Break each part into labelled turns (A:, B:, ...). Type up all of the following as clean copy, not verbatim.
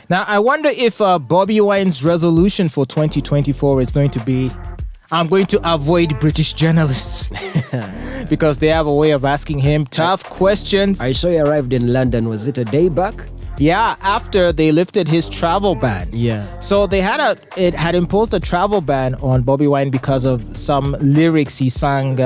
A: Now, I wonder if Bobi Wine's resolution for 2024 is going to be, I'm going to avoid British journalists because they have a way of asking him tough questions.
B: I saw he arrived in London. Was it a day back?
A: Yeah, after they lifted his travel ban.
B: Yeah.
A: So it had imposed a travel ban on Bobi Wine because of some lyrics he sang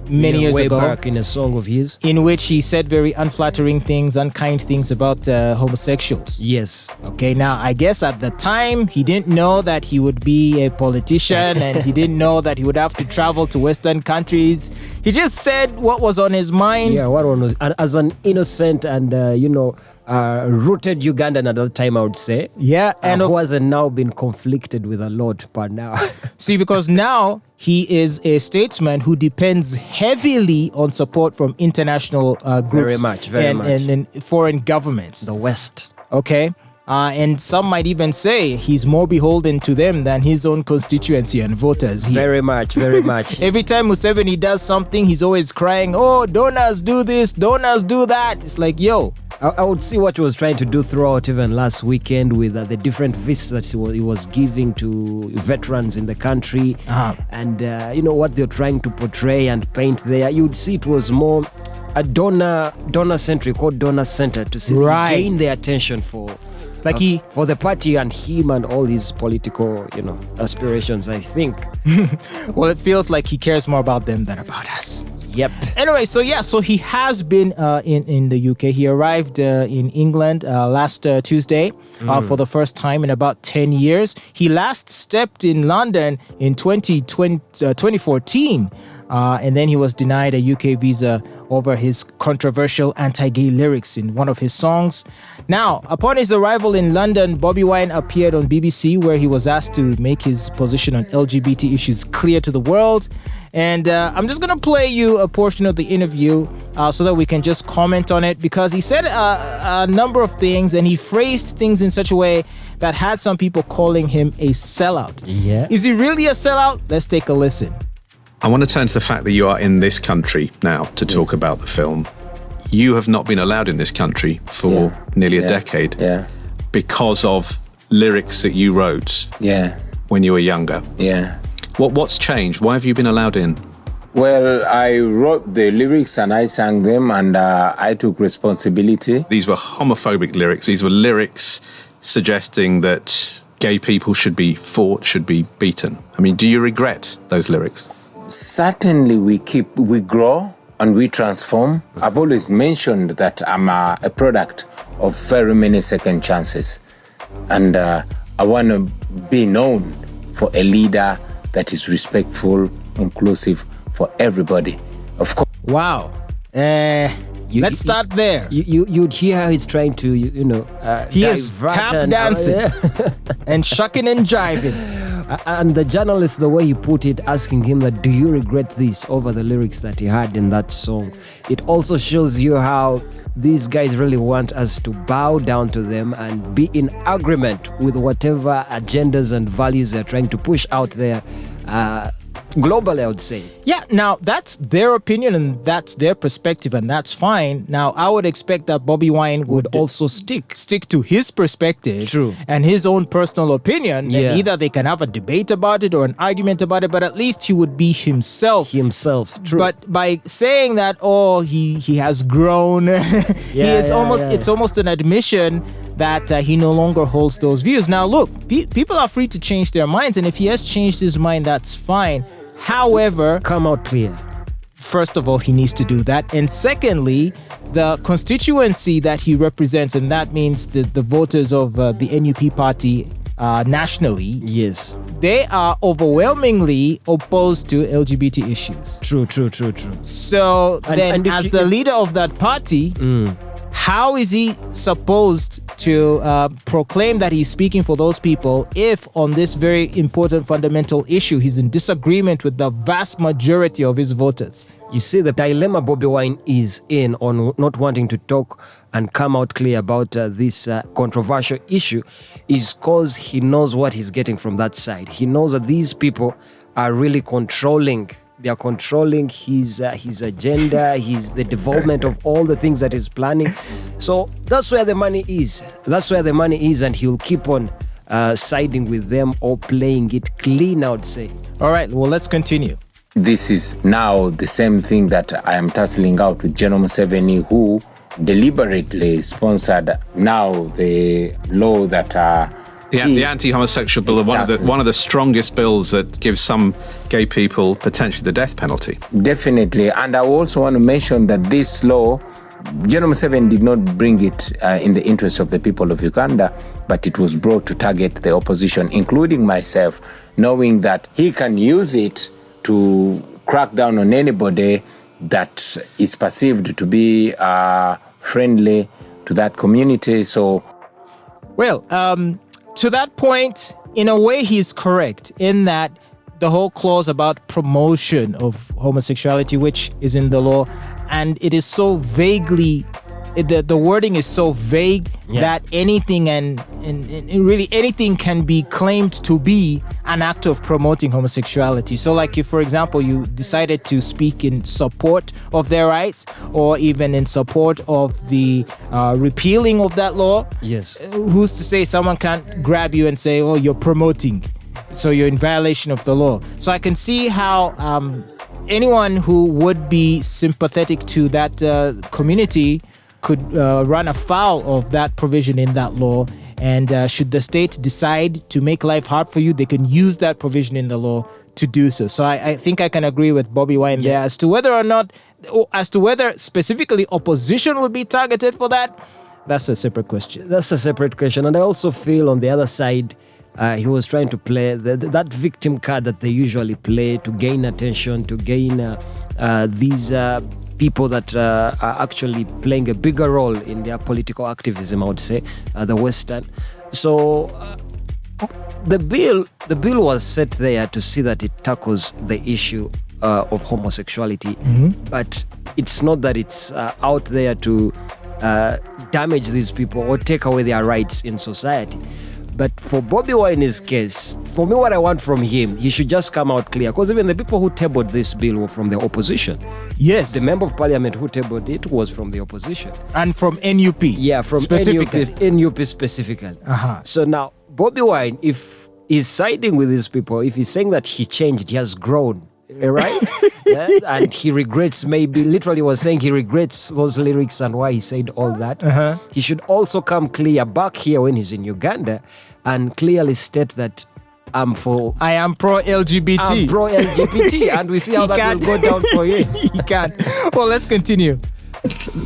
A: many years
B: way
A: ago.
B: back in a song of his.
A: In which he said very unflattering things, unkind things about homosexuals.
B: Yes.
A: Okay, now I guess at the time he didn't know that he would be a politician and he didn't know that he would have to travel to Western countries. He just said what was on his mind.
B: Yeah, what was, and as an innocent and rooted Ugandan at that time, I would say.
A: Yeah, and
B: who hasn't now been conflicted with a lot per now.
A: See, because now he is a statesman who depends heavily on support from international groups.
B: Very much.
A: And foreign governments.
B: The West.
A: Okay. And some might even say he's more beholden to them than his own constituency and voters.
B: Very much.
A: Every time Museveni does something, he's always crying, oh, donors do this, donors do that. It's like, yo.
B: I would see what he was trying to do throughout even last weekend with the different visits that he was giving to veterans in the country. And, what they're trying to portray and paint there. You would see it was more a donor-centric or donor-centered to see gain their attention for the party and him and all his political, aspirations, I think.
A: Well, it feels like he cares more about them than about us.
B: Yep.
A: Anyway, so he has been in the UK. He arrived in England last Tuesday for the first time in about 10 years. He last stepped in London in 2014. And then he was denied a UK visa over his controversial anti-gay lyrics in one of his songs. Now, upon his arrival in London, Bobi Wine appeared on BBC where he was asked to make his position on LGBT issues clear to the world. And I'm just going to play you a portion of the interview so that we can just comment on it, because he said a number of things and he phrased things in such a way that had some people calling him a sellout.
B: Yeah.
A: Is he really a sellout? Let's take a listen.
C: I want to turn to the fact that you are in this country now to talk about the film. You have not been allowed in this country for nearly a decade because of lyrics that you wrote when you were younger.
D: Yeah.
C: What's changed? Why have you been allowed in?
D: Well, I wrote the lyrics and I sang them, and I took responsibility.
C: These were homophobic lyrics. These were lyrics suggesting that gay people should be fought, should be beaten. I mean, do you regret those lyrics?
D: Certainly we grow and we transform. I've always mentioned that I'm a product of very many second chances. And I want to be known for a leader that is respectful, inclusive for everybody. Of course.
A: Wow. Let's start there.
B: You'd hear how he's trying to,
A: he is tap dancing and shucking and jiving.
B: And the journalist, the way he put it, asking him that, do you regret this over the lyrics that he had in that song? It also shows you how these guys really want us to bow down to them and be in agreement with whatever agendas and values they're trying to push out there. Globally, I would say.
A: Yeah, now that's their opinion and that's their perspective, and that's fine. Now, I would expect that Bobi Wine would also stick to his perspective.
B: True.
A: And his own personal opinion. Yeah. And either they can have a debate about it or an argument about it, but at least he would be himself.
B: True.
A: But by saying that, he has grown, it's almost an admission that he no longer holds those views. Now, look, people are free to change their minds, and if he has changed his mind, that's fine. However,
B: come out clear.
A: First of all, he needs to do that. And secondly, the constituency that he represents, and that means the voters of the NUP party nationally,
B: yes,
A: they are overwhelmingly opposed to LGBT issues.
B: True.
A: So then, as the leader of that party, how is he supposed to proclaim that he's speaking for those people if on this very important fundamental issue he's in disagreement with the vast majority of his voters?
B: You see, the dilemma Bobi Wine is in on not wanting to talk and come out clear about this controversial issue is because he knows what he's getting from that side. He knows that these people are really controlling They are controlling his agenda, the development of all the things that he's planning. So that's where the money is. And he'll keep on siding with them or playing it clean, I would say.
A: All right, well, let's continue.
D: This is now the same thing that I am tussling out with General Museveni, who deliberately sponsored now the law that
C: the anti-homosexual bill, exactly. one of the strongest bills that gives some gay people potentially the death penalty.
D: Definitely. And I also want to mention that this law, General Museveni did not bring it in the interest of the people of Uganda, but it was brought to target the opposition, including myself, knowing that he can use it to crack down on anybody that is perceived to be friendly to that community. So,
A: well, to that point, in a way, he's correct in that the whole clause about promotion of homosexuality, which is in the law, and it is so vaguely, the wording is so vague that anything and really anything can be claimed to be an act of promoting homosexuality. So like if, for example, you decided to speak in support of their rights or even in support of the repealing of that law,
B: yes,
A: who's to say someone can't grab you and say, oh, you're promoting, so you're in violation of the law. So I can see how anyone who would be sympathetic to that community could run afoul of that provision in that law. And should the state decide to make life hard for you, they can use that provision in the law to do so. So I think I can agree with Bobi Wine there as to whether specifically opposition would be targeted for that. That's a separate question.
B: And I also feel on the other side, he was trying to play that victim card that they usually play to gain attention, to gain these people that are actually playing a bigger role in their political activism, I would say, the Western. So the bill was set there to see that it tackles the issue of homosexuality, but it's not that it's out there to damage these people or take away their rights in society. But for Bobi Wine's case, for me, what I want from him, he should just come out clear. Because even the people who tabled this bill were from the opposition.
A: Yes.
B: The member of parliament who tabled it was from the opposition.
A: And from NUP.
B: Yeah, from NUP specifically. So now, Bobi Wine, if he's siding with these people, if he's saying that he changed, he has grown, right? And he regrets, maybe literally was saying he regrets those lyrics and why he said all that. He should also come clear back here when he's in Uganda and clearly state that I am pro-LGBT. I'm pro-LGBT. And we see how that will go down for him.
A: He can't. Well, let's continue.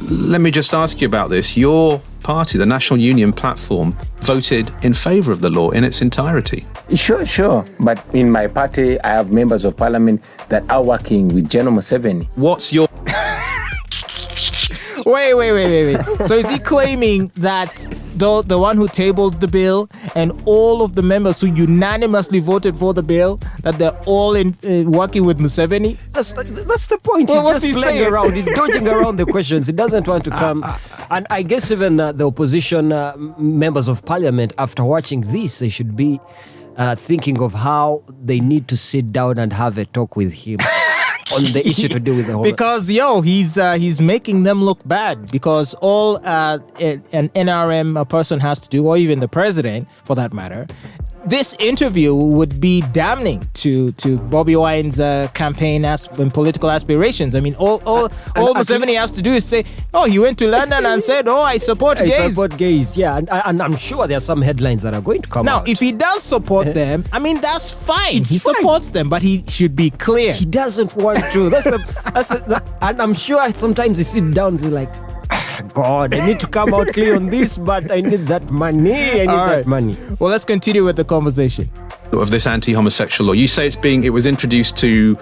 C: Let me just ask you about this. Your party, the National Union platform, voted in favour of the law in its entirety.
D: Sure. But in my party, I have members of parliament that are working with General Museveni.
C: What's your...
A: Wait. So is he claiming that the one who tabled the bill and all of the members who unanimously voted for the bill, that they're all in working with Museveni?
B: That's the point.
A: Well,
B: He's just playing around. He's dodging around the questions. He doesn't want to come. And I guess even the opposition members of parliament, after watching this, they should be thinking of how they need to sit down and have a talk with him on the issue to do with the whole...
A: Because, he's making them look bad. Because all an NRM person has to do, or even the president, for that matter, this interview would be damning to Bobi Wine's campaign and political aspirations. I mean, all Museveni has to do is say, he went to London and said, I support gays.
B: I support gays, yeah. And I'm sure there are some headlines that are going to come out.
A: Now, if he does support them, I mean, that's fine. He supports them, but he should be clear.
B: He doesn't want to. And I'm sure sometimes he sits down and he's like, God, I need to come out clear on this, but I need that money. That money.
A: Well, let's continue with the conversation.
C: Of this anti-homosexual law. You say it was introduced to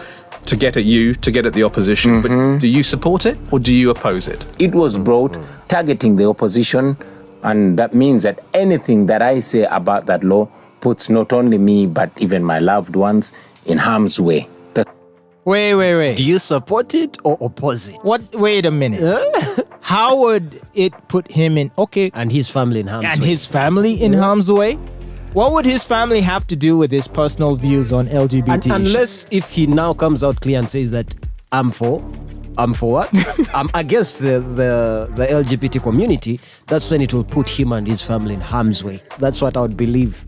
C: get at you, to get at the opposition, but do you support it or do you oppose it?
D: It was brought targeting the opposition, and that means that anything that I say about that law puts not only me, but even my loved ones in harm's way.
A: Wait.
B: Do you support it or oppose it?
A: What? Wait a minute. How would it put him in... Okay.
B: And his family in harm's way.
A: And his family in harm's way? What would his family have to do with his personal views on LGBT?
B: Unless if he now comes out clear and says that I'm for what? I'm against the LGBT community. That's when it will put him and his family in harm's way. That's what I would believe.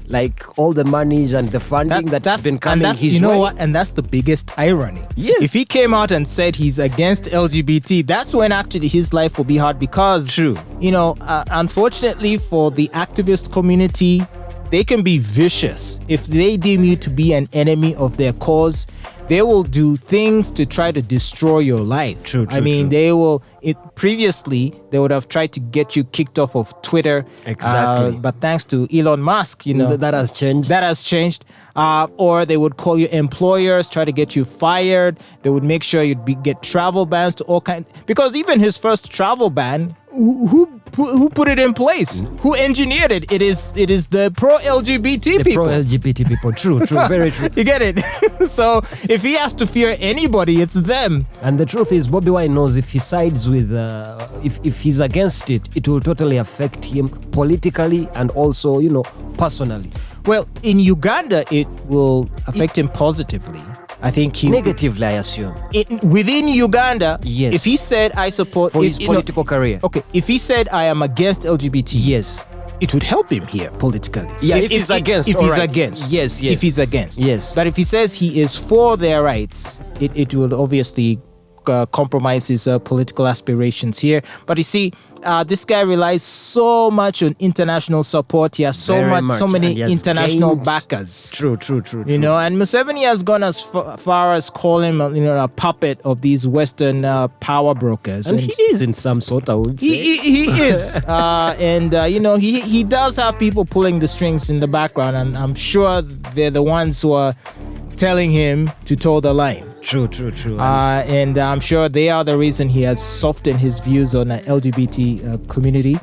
B: Like all the monies and the funding that's been coming his way.
A: You know what? And that's the biggest irony.
B: Yes.
A: If he came out and said he's against LGBT, that's when actually his life will be hard because,
B: True.
A: Unfortunately for the activist community, they can be vicious. If they deem you to be an enemy of their cause, they will do things to try to destroy your life.
B: True.
A: They will. Previously, they would have tried to get you kicked off of Twitter.
B: Exactly.
A: But thanks to Elon Musk,
B: that has changed.
A: That has changed. Or they would call you employers, try to get you fired. They would make sure you'd get travel bans to all kinds. Because even his first travel ban, who put it in place? Who engineered it? It is the pro-LGBT people.
B: Pro-LGBT people. True. Very true.
A: You get it? So if he has to fear anybody, it's them.
B: And the truth is, Bobi Wine knows if he sides with, if he's against it, it will totally affect him politically and also, personally.
A: Well, in Uganda, it will affect him positively. I think
B: negatively, I assume.
A: Within Uganda,
B: yes.
A: If he said, I support...
B: For his political career.
A: Okay, if he said, I am against LGBT...
B: Yes.
A: It would help him here politically.
B: Yeah, if he's against.
A: If he's against.
B: Yes.
A: If he's against.
B: Yes.
A: But if he says he is for their rights, it will obviously compromise his political aspirations here. But you see, this guy relies so much on international support. He has so many international backers.
B: True.
A: And Museveni has gone as far as call him, a puppet of these Western power brokers.
B: And he is in some sort, I would say.
A: He is. He does have people pulling the strings in the background, and I'm sure they're the ones who are telling him to toe the line.
B: True.
A: And I'm sure they are the reason he has softened his views on the LGBT community.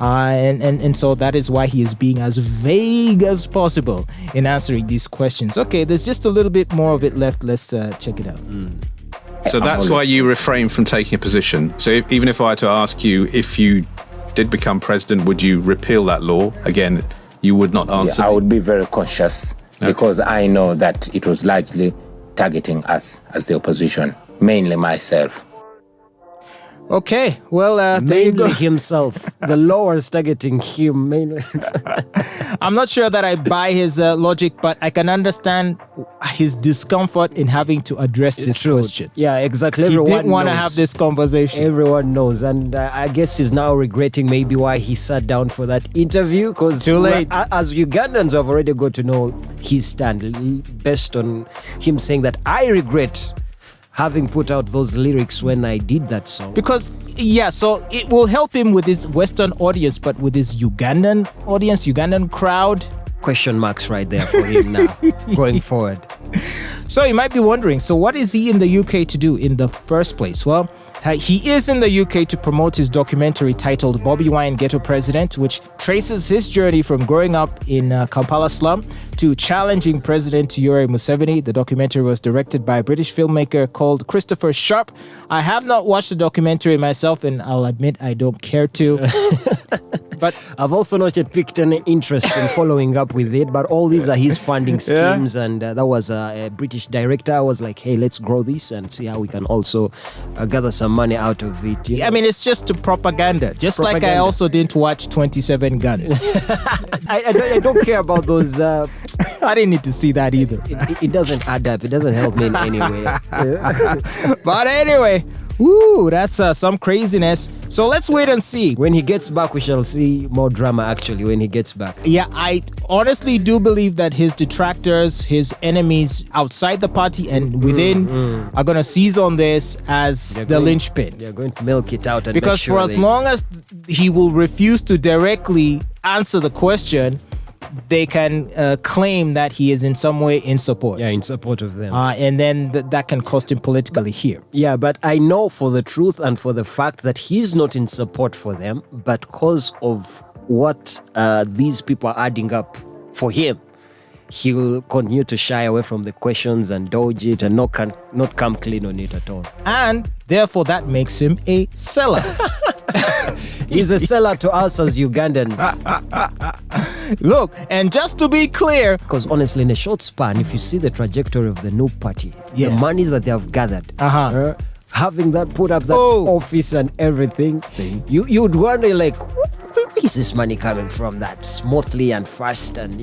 A: And so that is why he is being as vague as possible in answering these questions. Okay, there's just a little bit more of it left. Let's check it out.
C: So that's why you refrain from taking a position. So even if I were to ask you, if you did become president, would you repeal that law? Again, you would not answer.
D: I would be very cautious because I know that it was largely targeting us as the opposition, mainly myself.
A: Okay, well, there you go.
B: Mainly himself. The law is targeting him mainly.
A: I'm not sure that I buy his logic, but I can understand his discomfort in having to address this question.
B: Yeah, exactly.
A: He didn't want to have this conversation.
B: Everyone knows, and I guess he's now regretting maybe why he sat down for that interview. Because
A: too late.
B: As Ugandans, we have already got to know his stand based on him saying that I regret having put out those lyrics when I did that song.
A: Because, so it will help him with his Western audience, but with his Ugandan audience, Ugandan crowd.
B: Question marks right there for him now, going forward.
A: So you might be wondering, so what is he in the UK to do in the first place? Well, he is in the UK to promote his documentary titled Bobi Wine Ghetto President, which traces his journey from growing up in Kampala slum to challenging President Yoweri Museveni. The documentary was directed by a British filmmaker called Christopher Sharp. I have not watched the documentary myself, and I'll admit I don't care to. But
B: I've also not yet picked any interest in following up with it, but all these are his funding schemes, and that was a British director. I was like, hey, let's grow this and see how we can also gather some money out of it.
A: I mean, it's just propaganda. Just like I also didn't watch 27 Guns.
B: I don't care about those.
A: I didn't need to see that either.
B: It doesn't add up. It doesn't help me in any way.
A: But anyway, woo, that's some craziness. So let's wait and see.
B: When he gets back, we shall see more drama actually when he gets back.
A: Yeah, I honestly do believe that his detractors, his enemies outside the party and within are going to seize on this as the linchpin.
B: They're going to milk it out. And
A: because for as long as he will refuse to directly answer the question, they can claim that he is in some way in support.
B: Yeah, in support of them.
A: And then that can cost him politically here.
B: Yeah, but I know for the truth and for the fact that he's not in support for them, but because of what these people are adding up for him, he will continue to shy away from the questions and dodge it and not come clean on it at all.
A: And therefore that makes him a sellout.
B: He's a sellout to us as Ugandans.
A: Look, and just to be clear,
B: because honestly, in a short span, if you see the trajectory of the new party, the monies that they have gathered, having that put up that office and everything, you would wonder like, where is this money coming from that smoothly and fast and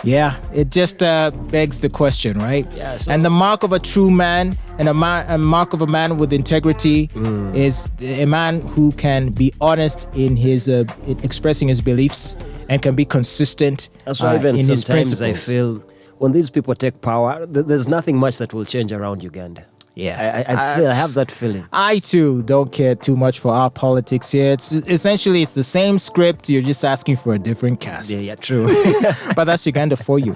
A: Yeah, it just begs the question, right?
B: Yeah,
A: and the mark of a true man and a mark of a man with integrity is a man who can be honest in his in expressing his beliefs and can be consistent.
B: That's why even
A: in his
B: sometimes I
A: principles.
B: feel when these people take power, there's nothing much that will change around Uganda.
A: Yeah,
B: I have that feeling.
A: I too don't care too much for our politics here. It's essentially the same script. You're just asking for a different cast.
B: Yeah, true.
A: But that's Uganda for you.